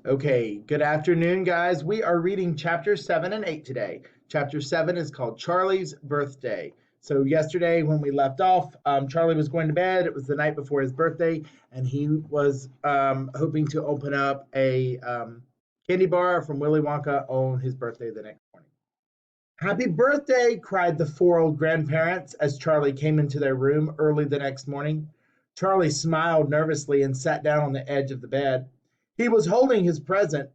Okay, good afternoon, guys. We are reading chapter 7 and 8 today. Chapter 7 is called Charlie's Birthday. So, yesterday when we left off, Charlie was going to bed. It was the night before his birthday, and he was hoping to open up a candy bar from Willy Wonka on his birthday the next morning. Happy birthday, cried the four old grandparents as Charlie came into their room early the next morning. Charlie smiled nervously and sat down on the edge of the bed. He was holding his present,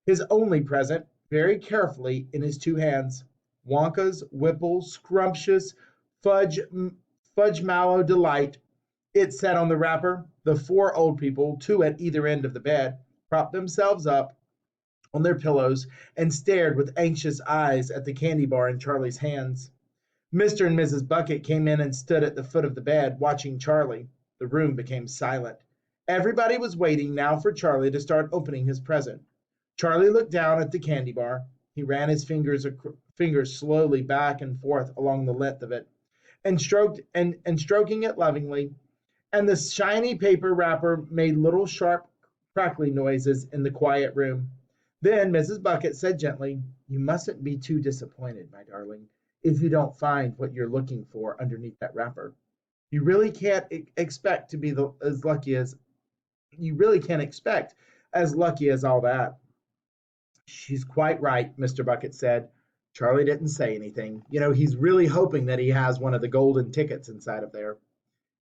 his only present, very carefully in his two hands. Wonka's Whipple Scrumptious Fudge Fudge Mallow Delight, it said on the wrapper. The four old people, two at either end of the bed, propped themselves up on their pillows and stared with anxious eyes at the candy bar in Charlie's hands. Mr. and Mrs. Bucket came in and stood at the foot of the bed, watching Charlie. The room became silent. Everybody was waiting now for Charlie to start opening his present. Charlie looked down at the candy bar. He ran his fingers slowly back and forth along the length of it, and stroking it lovingly. And the shiny paper wrapper made little sharp crackling noises in the quiet room. Then Mrs. Bucket said gently, "You mustn't be too disappointed, my darling, if you don't find what you're looking for underneath that wrapper. You really can't expect to be as lucky as you really can't expect as lucky as all that." "She's quite right," Mr. Bucket said. Charlie didn't say anything. He's really hoping that he has one of the golden tickets inside of there.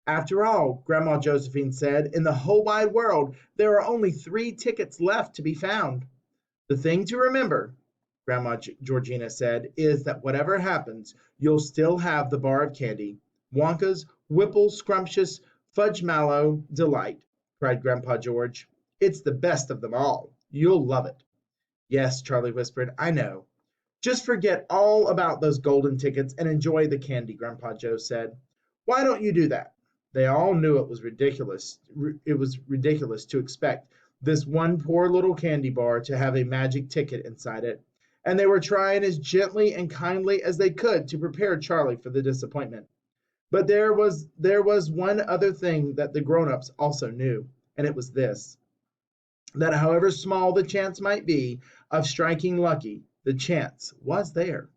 "After all," Grandma Josephine said, "in the whole wide world, there are only 3 tickets left to be found. The thing to remember," Grandma Georgina said, "is that whatever happens, you'll still have the bar of candy. Wonka's Whipple Scrumptious Fudge Mallow Delight," cried Grandpa George. "It's the best of them all. You'll love it." "Yes," Charlie whispered, "I know. Just forget all about those golden tickets and enjoy the candy," Grandpa Joe said. "Why don't you do that?" They all knew it was ridiculous. It was ridiculous to expect this one poor little candy bar to have a magic ticket inside it, and they were trying as gently and kindly as they could to prepare Charlie for the disappointment. But there was one other thing that the grown-ups also knew, and it was this: that however small the chance might be of striking lucky, the chance was there.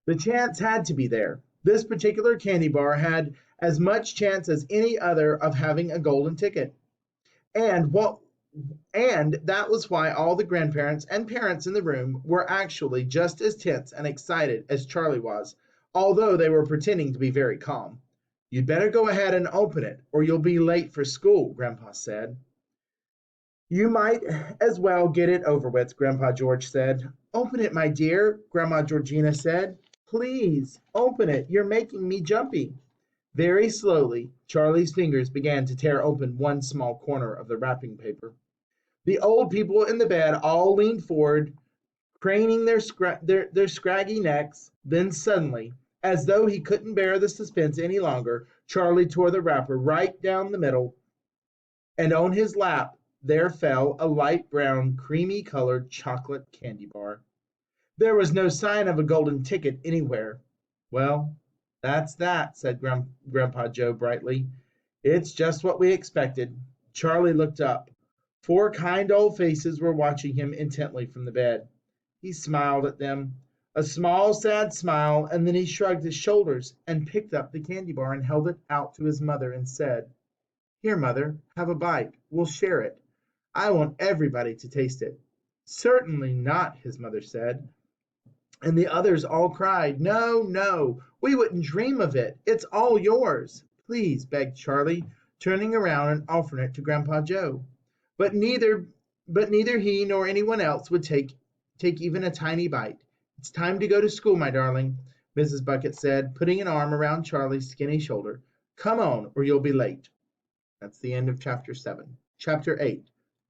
The chance had to be there. This particular candy bar had as much chance as any other of having a golden ticket. And what and that was why all the grandparents and parents in the room were actually just as tense and excited as Charlie was, although they were pretending to be very calm. "You'd better go ahead and open it, or you'll be late for school," Grandpa said. "You might as well get it over with," Grandpa George said. "Open it, my dear," Grandma Georgina said. "Please, open it. You're making me jumpy." Very slowly, Charlie's fingers began to tear open one small corner of the wrapping paper. The old people in the bed all leaned forward, craning their scraggy necks. Then suddenly, as though he couldn't bear the suspense any longer, Charlie tore the wrapper right down the middle, and on his lap there fell a light brown, creamy-colored chocolate candy bar. There was no sign of a golden ticket anywhere. "Well, that's that," said Grandpa Joe brightly. "It's just what we expected." Charlie looked up. 4 kind old faces were watching him intently from the bed. He smiled at them, a small, sad smile, and then he shrugged his shoulders and picked up the candy bar and held it out to his mother and said, "Here, Mother, have a bite. We'll share it. I want everybody to taste it." "Certainly not," his mother said. And the others all cried, "No, no, we wouldn't dream of it. It's all yours." "Please," begged Charlie, turning around and offering it to Grandpa Joe. But neither he nor anyone else would take even a tiny bite. "It's time to go to school, my darling," Mrs. Bucket said, putting an arm around Charlie's skinny shoulder. "Come on, or you'll be late." That's the end of chapter 7. Chapter 8.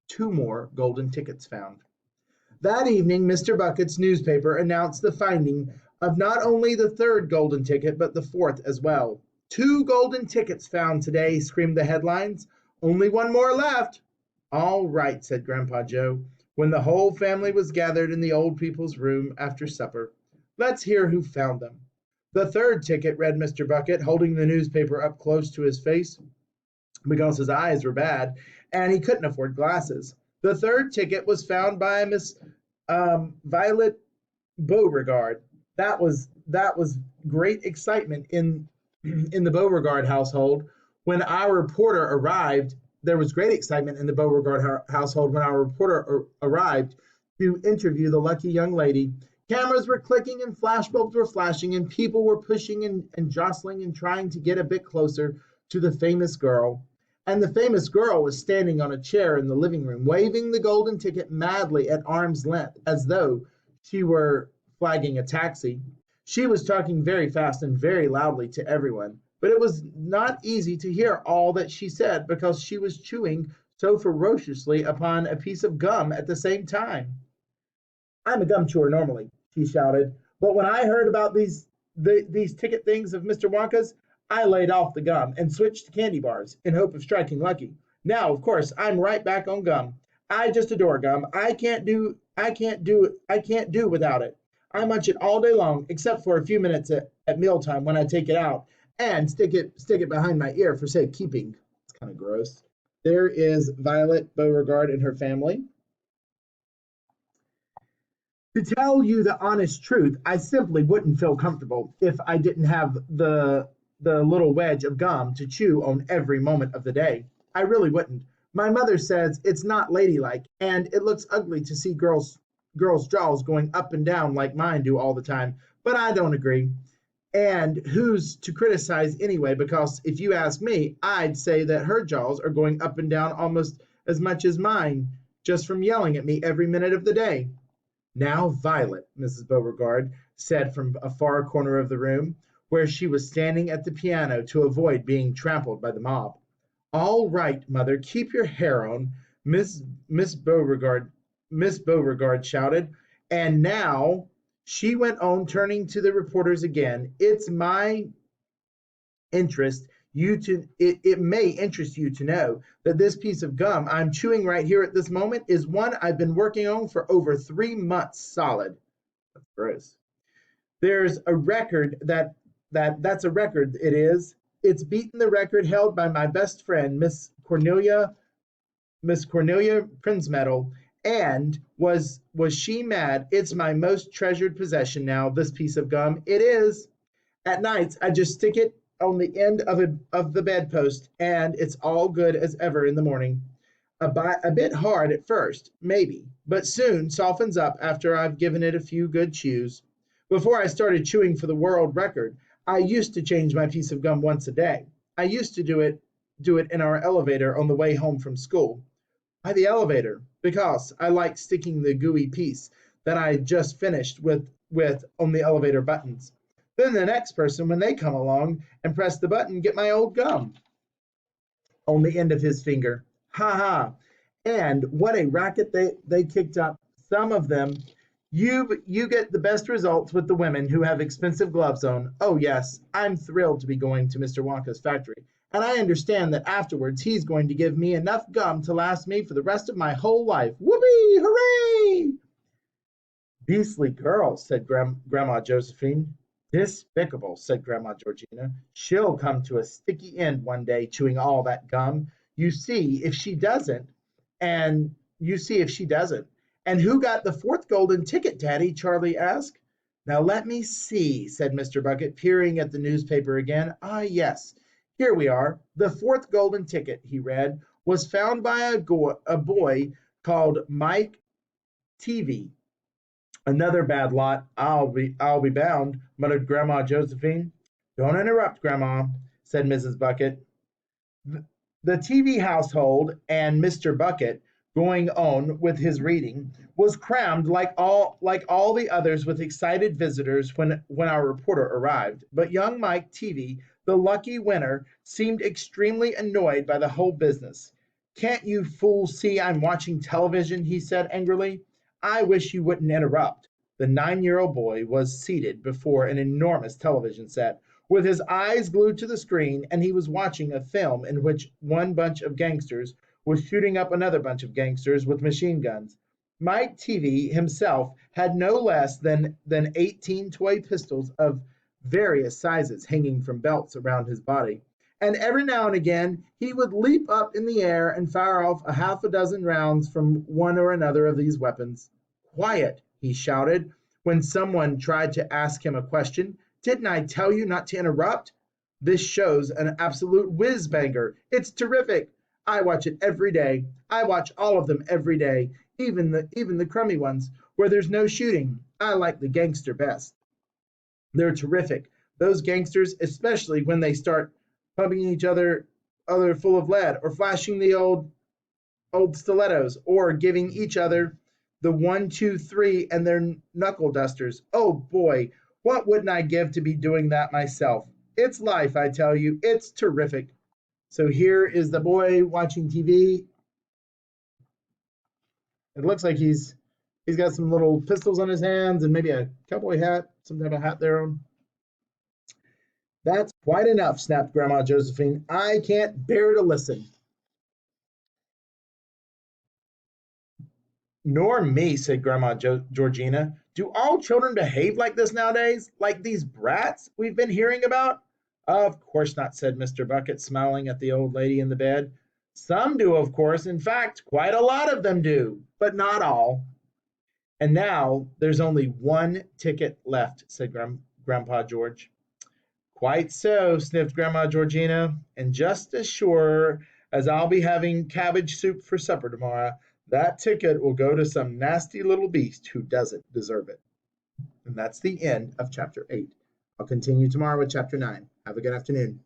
2 more golden tickets found. That evening, Mr. Bucket's newspaper announced the finding of not only the 3rd golden ticket, but the 4th as well. "2 golden tickets found today," screamed the headlines. "Only 1 more left." "All right," said Grandpa Joe, when the whole family was gathered in the old people's room after supper. "Let's hear who found them." "The 3rd ticket," read Mr. Bucket, holding the newspaper up close to his face because his eyes were bad and he couldn't afford glasses. The third ticket was found by Miss Violet Beauregard. That was great excitement in the Beauregard household when our reporter arrived. There was great excitement in the Beauregard household when our reporter arrived to interview the lucky young lady. Cameras were clicking and flashbulbs were flashing, and people were pushing and jostling and trying to get a bit closer to the famous girl. And the famous girl was standing on a chair in the living room, waving the golden ticket madly at arm's length, as though she were flagging a taxi. She was talking very fast and very loudly to everyone, but it was not easy to hear all that she said because she was chewing so ferociously upon a piece of gum at the same time. I'm a gum chewer normally, she shouted, but when I heard about these ticket things of Mr. Wonka's, I laid off the gum and switched to candy bars in hope of striking lucky. Now, of course, I'm right back on gum. I just adore gum. I can't do without it. I munch it all day long, except for a few minutes at mealtime when I take it out and stick it behind my ear for safekeeping. It's kind of gross. There is Violet Beauregard and her family. To tell you the honest truth, I simply wouldn't feel comfortable if I didn't have the little wedge of gum to chew on every moment of the day. I really wouldn't. My mother says it's not ladylike, and it looks ugly to see girls' jaws going up and down like mine do all the time, but I don't agree. And who's to criticize anyway? Because if you ask me, I'd say that her jaws are going up and down almost as much as mine, just from yelling at me every minute of the day. Now, Violet, Mrs. Beauregard said from a far corner of the room, where she was standing at the piano to avoid being trampled by the mob. All right, mother, keep your hair on, Miss Beauregard Miss Beauregard shouted. And now, she went on, turning to the reporters again, it's my interest it may interest you to know that this piece of gum I'm chewing right here at this moment is one I've been working on for over 3 months solid. That's gross. There's a record that's a record. It is. It's beaten the record held by my best friend, Miss Cornelia Prinzmetal. And was she mad? It's my most treasured possession now, this piece of gum. It is. At nights, I just stick it on the end of the bedpost, and it's all good as ever in the morning. A bit hard at first, maybe, but soon softens up after I've given it a few good chews. Before I started chewing for the world record, I used to change my piece of gum once a day. I used to do it in our elevator on the way home from school. Why the elevator? Because I like sticking the gooey piece that I just finished with on the elevator buttons. Then the next person, when they come along and press the button, get my old gum on the end of his finger. Ha ha. And what a racket they kicked up. Some of them, you get the best results with the women who have expensive gloves on. Oh yes, I'm thrilled to be going to Mr. Wonka's factory. And I understand that afterwards he's going to give me enough gum to last me for the rest of my whole life. Whoopee! Hooray! Beastly girl, said Grandma Josephine. Despicable, said Grandma Georgina. She'll come to a sticky end one day chewing all that gum. You see if she doesn't. And you see if she doesn't. And who got the fourth golden ticket, Daddy? Charlie asked. Now let me see, said Mr. Bucket, peering at the newspaper again. Ah, yes. Here we are. The fourth golden ticket, he read, was found by a boy called Mike Teavee. Another bad lot, I'll be bound, muttered Grandma Josephine. Don't interrupt, Grandma, said Mrs. Bucket. The Teavee household and Mr. Bucket, going on with his reading, was crammed like all the others with excited visitors when our reporter arrived. But young Mike Teavee, the lucky winner, seemed extremely annoyed by the whole business. Can't you fools see I'm watching television? He said angrily. I wish you wouldn't interrupt. The 9-year-old boy was seated before an enormous television set, with his eyes glued to the screen, and he was watching a film in which one bunch of gangsters was shooting up another bunch of gangsters with machine guns. Mike Teavee himself had no less than 18 toy pistols of various sizes hanging from belts around his body, and every now and again he would leap up in the air and fire off a half a dozen rounds from one or another of these weapons. Quiet, he shouted when someone tried to ask him a question. Didn't I tell you not to interrupt? This show's an absolute whiz banger. It's terrific. I watch it every day. I watch all of them every day, even the crummy ones where there's no shooting. I like the gangster best. They're terrific. Those gangsters, especially when they start pumping each other full of lead or flashing the old stilettos or giving each other the 1, 2, 3 and their knuckle dusters. Oh boy, what wouldn't I give to be doing that myself? It's life, I tell you. It's terrific. So here is the boy watching TV. It looks like he's got some little pistols on his hands and maybe a cowboy hat, some type of hat there on. That's quite enough, snapped Grandma Josephine. I can't bear to listen. Nor me, said Grandma Georgina. Do all children behave like this nowadays? Like these brats we've been hearing about? Of course not, said Mr. Bucket, smiling at the old lady in the bed. Some do, of course. In fact, quite a lot of them do, but not all. And now there's only one ticket left, said Grandpa George. Quite so, sniffed Grandma Georgina, and just as sure as I'll be having cabbage soup for supper tomorrow, that ticket will go to some nasty little beast who doesn't deserve it. And that's the end of chapter 8. I'll continue tomorrow with chapter 9. Have a good afternoon.